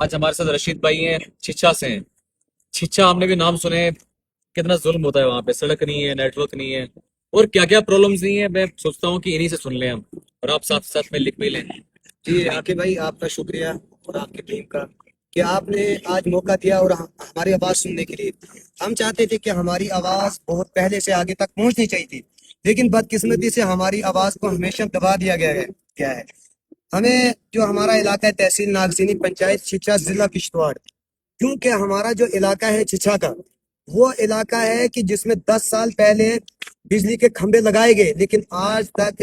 आज हमारे साथ रशीद भाई हैं, छिछा से हैं। छिछा हमने भी नाम सुने हैं, कितना जुल्म होता है वहां पे। सड़क नहीं है, नेटवर्क नहीं है, और क्या क्या प्रॉब्लम्स नहीं है। मैं सोचता हूँ कि इन्हीं से सुन लें हम, और आप साथ साथ में लिख भी लें। जी आके भाई, आपका शुक्रिया और आपकी टीम का कि आपने आज मौका दिया और हमारी आवाज़ सुनने के लिए। हम चाहते थे कि हमारी आवाज़ बहुत पहले से आगे तक पहुंचनी चाहिए थी, लेकिन बदकिस्मती से हमारी आवाज़ को हमेशा दबा दिया गया है। हमें जो हमारा इलाका है, तहसील नागजीनी, पंचायत छिछा, जिला किश्तवाड़, क्योंकि हमारा जो इलाका है छिछा का, वो इलाका है कि जिसमें 10 साल पहले बिजली के खंभे लगाए गए, लेकिन आज तक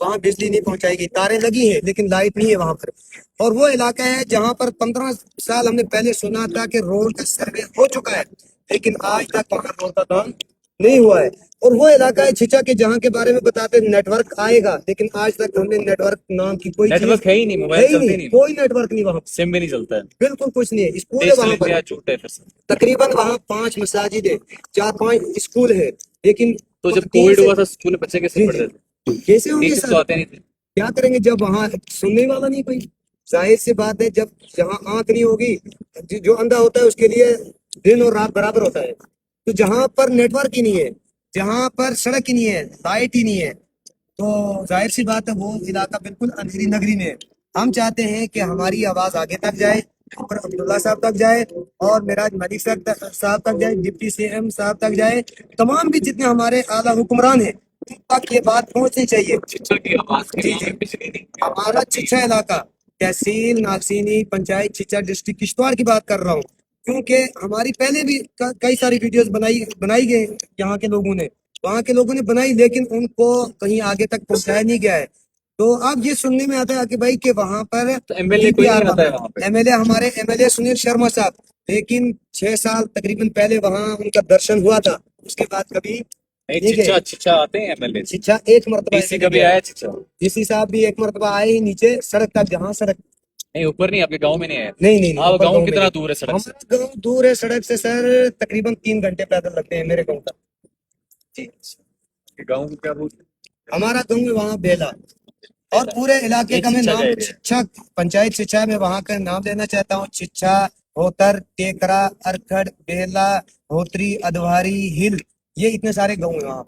वहां बिजली नहीं पहुंचाई गई। तारें लगी हैं लेकिन लाइट नहीं है वहां पर। और वो इलाका है जहां पर 15 साल हमने पहले सुना था कि रोड का सर्वे हो चुका है, लेकिन आज तक वहां रोड का काम नहीं हुआ है। और वो इलाका है छिचा के जहाँ के बारे में बताते हैं नेटवर्क आएगा, लेकिन आज तक हमने नेटवर्क नाम की कोई चीज नेटवर्क है ही नहीं, है मोबाइल ही चलते नहीं, नहीं, कोई नेटवर्क नहीं वहां। सिम भी नहीं चलता है। बिल्कुल कुछ नहीं है। स्कूल है देश वहां लेते पर, हैं झूठ है फिर से। तकरीबन वहां 5 मसाजिद है, 4-5 स्कूल है, लेकिन तो कुछ जब तीन कोविड से। हुआ था स्कूल में बच्चे कैसे जी जी, पढ़ते थे? कैसे होंगे टीचर्स तो सर? आते नहीं थे। क्या करेंगे जब वहां सुनने वाला नहीं कोई? जाहिर सी बात है, जब जहाँ आंख नहीं होगी, जो अंधा होता है उसके लिए दिन और रात बराबर होता है। तो जहां पर नेटवर्क ही नहीं है, जहां पर सड़क ही नहीं है, लाइट ही नहीं है, तो जाहिर सी बात है वो इलाका बिल्कुल अंधेरी नगरी में है। हम चाहते हैं कि हमारी आवाज आगे तक जाए, और अब्दुल्ला साहब तक जाए, और मिराज मलिक साहब तक जाए, डिप्टी सीएम साहब तक जाए, तमाम भी जितने हमारे आला हुक्मरान हैं उन तक ये बात पहुंचनी चाहिए। शिक्षा की आवाज के जी वहां जी, पे बिजली नहीं है। हमारा छिछा इलाका, तहसील नागसीनी, पंचायत छिछा, डिस्ट्रिक्ट किश्तवाड़ की बात कर रहा हूँ, क्योंकि हमारी पहले भी कई सारी वीडियोस बनाई बनाई गई यहाँ के लोगों ने, वहाँ के लोगों ने बनाई, लेकिन उनको कहीं आगे तक पहुंचाया नहीं गया है। तो अब ये सुनने में आता है कि भाई कि वहां पर तो एमएलए कोई नहीं डीपीआर आता बना है है। वहां पे? एमएलए हमारे एमएलए सुनील शर्मा साहब, लेकिन 6 साल तकरीबन पहले वहां उनका दर्शन हुआ था, उसके बाद कभी नहीं, नहीं गए। छिछा छिछा आते हैं एमएलए। शिक्षा एक मरतबा डीसी एमएलए कभी गया है। आया छिछा? डीसी साहब भी एक मरतबा आए ही नीचे सड़क तक, जहाँ सड़क। नहीं, ऊपर नहीं, आपके गांव में नहीं आया? नहीं नहीं नहीं, आप ऊपर गांव गाँव में कितना नहीं। दूर है सड़क से? हमारा गाँव दूर है सड़क से सर, तकरीबन 3 घंटे पैदल लगते हैं मेरे गाँव तक। जी, गांव को क्या बोलते हमारा गाँव है वहाँ बेला। और हैं? पूरे इलाके ये का मैं छिछा का नाम, एरिया है। छिछा पंचायत छिछा में वहाँ का नाम लेना चाहता हूँ। छिछा, होतर, टेकरा, अरखड़, बेला, होतरी, अधवारी, हिल, ये इतने सारे गाँव हैं वहाँ।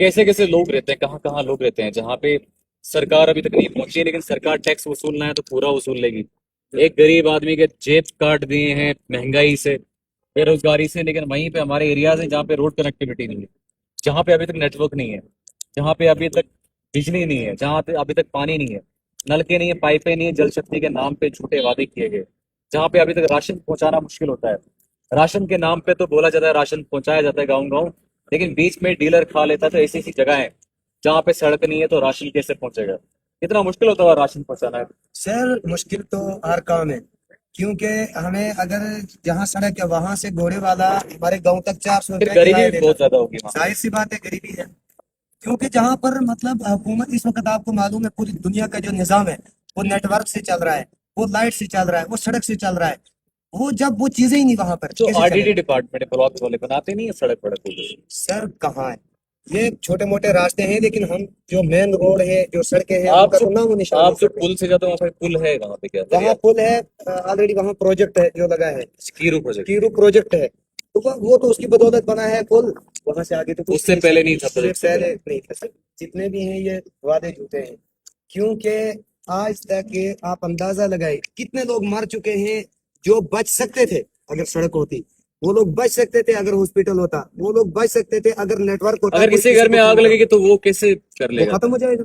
कैसे कैसे लोग रहते हैं, कहाँ कहाँ लोग रहते हैं जहाँ पे सरकार अभी तक नहीं पहुंची है, लेकिन सरकार टैक्स वसूलना है तो पूरा वसूल लेगी। एक गरीब आदमी के जेब काट दिए हैं महंगाई से, बेरोजगारी से। लेकिन वहीं पे हमारे एरियाज हैं जहाँ पे रोड कनेक्टिविटी नहीं है, जहाँ पे अभी तक नेटवर्क नहीं है, जहाँ पे अभी तक बिजली नहीं है, जहाँ पे अभी तक पानी नहीं है, नलके नहीं है, पाइपें नहीं है, जल शक्ति के नाम पे झूठे वादे किए गए, जहाँ पे अभी तक राशन पहुंचाना मुश्किल होता है। राशन के नाम पे तो बोला जाता है राशन पहुंचाया जाता है गाँव गाँव, लेकिन बीच में डीलर खा लेता है। तो ऐसी ऐसी जगह है जहाँ पे सड़क नहीं है, तो राशन कैसे पहुंचेगा? कितना मुश्किल होता है राशन पहुंचाना है। सर मुश्किल तो हर काम है, क्योंकि हमें अगर जहाँ सड़क है वहां से घोड़े वाला हमारे गांव तक 400 रुपया फिर गरीबी किराया भी लेता बहुत है। ज्यादा होगी वहाँ पे। जाहिर सी बात है, गरीबी है। क्योंकि जहाँ पर मतलब हुकूमत इस वक्त आपको मालूम है, पूरी दुनिया का जो निजाम है वो नेटवर्क से चल रहा है, वो लाइट से चल रहा है, वो सड़क से चल रहा है। वो जब वो चीजें ही नहीं वहां पर, जो कैसे आरडीडी चलेगा? डिपार्टमेंट ब्लॉक वाले बनाते नहीं है सड़क वड़क को? सर कहाँ है? ये छोटे मोटे रास्ते हैं, लेकिन हम जो मेन रोड है, जो सड़कें हैं, आप उनका जो तो नामो निशान नहीं आप जो सर। पुल से जाते हो वहाँ पे पुल है वहाँ पे क्या वहाँ दरिया? पुल है, ऑलरेडी वहाँ प्रोजेक्ट है जो लगा है, कीरू प्रोजेक्ट? कीरू प्रोजेक्ट है। तो वो तो उसकी बदौलत बना है पुल, वहां से आगे तो कुछ उससे नहीं पहले सर। नहीं था उससे प्रोजेक्ट से पहले पहले? नहीं था सर। जितने भी हैं ये वादे झूठे हैं, क्योंकि आज तक ये आप अंदाजा लगाए कितने लोग मर चुके हैं जो बच सकते थे अगर सड़क होती। वो लोग बच सकते थे अगर हॉस्पिटल होता, वो लोग बच सकते थे अगर नेटवर्क होता, अगर कोई किसी किसी घर को में फोन आग कर। लगेगी तो वो कैसे कर वो लेगा? खत्म हो जाएगा।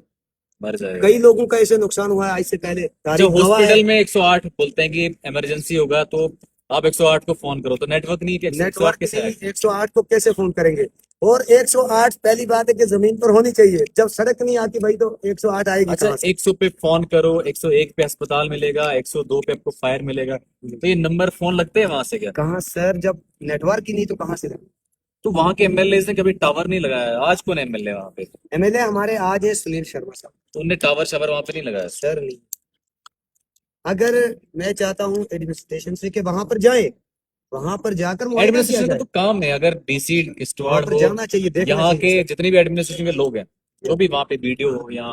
मर जाएगा। कई लोगों का ऐसे नुकसान हुआ है आज से पहले, अच्छा, तारीख गवाह है। हॉस्पिटल में 108 बोलते हैं कि इमरजेंसी होगा तो आप 108 को फोन करो, तो नेटवर्क नहीं है कि 108 नेटवर्क कैसे नहीं, आएगा? 108 को कैसे फोन करेंगे? और 108 पहली बात है कि जमीन पर होनी चाहिए, जब सड़क नहीं आती भाई तो 108 आएगी अच्छा, कहाँ से? 100 पे फोन करो, 101 पे अस्पताल मिलेगा, 102 पे आपको फायर मिलेगा, तो ये नंबर फोन लगते हैं वहां से क्या? कहाँ सर, जब नेटवर्क ही नहीं तो कहाँ से? तो वहां के एमएलए ने कभी टावर नहीं लगाया? आज कौन एमएलए वहां पे? एमएलए हमारे आज है सुनील शर्मा साहब। तो उनने टावर शावर वहां पे नहीं लगाया? सर नहीं, अगर मैं चाहता हूँ एडमिनिस्ट्रेशन से कि वहां पर जाए, वहां पर जाकर मुआयना किया एडमिनिस्ट्रेशन का जाए। तो काम है, अगर डीसी वहां किश्तवाड़ पर हो, जाना चाहिए, देखना यहाँ चाहिए के सर। जितने भी एडमिनिस्ट्रेशन के लोग हैं, जो भी वहां पे बीडीओ हो या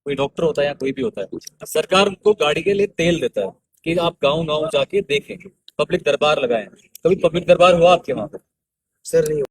कोई डॉक्टर होता है या कोई भी होता है, सरकार उनको गाड़ी के लिए तेल देता है कि आप गांव गांव जाके देखें, पब्लिक दरबार लगाएं। कभी पब्लिक दरबार हुआ आपके वहां पे? सर नहीं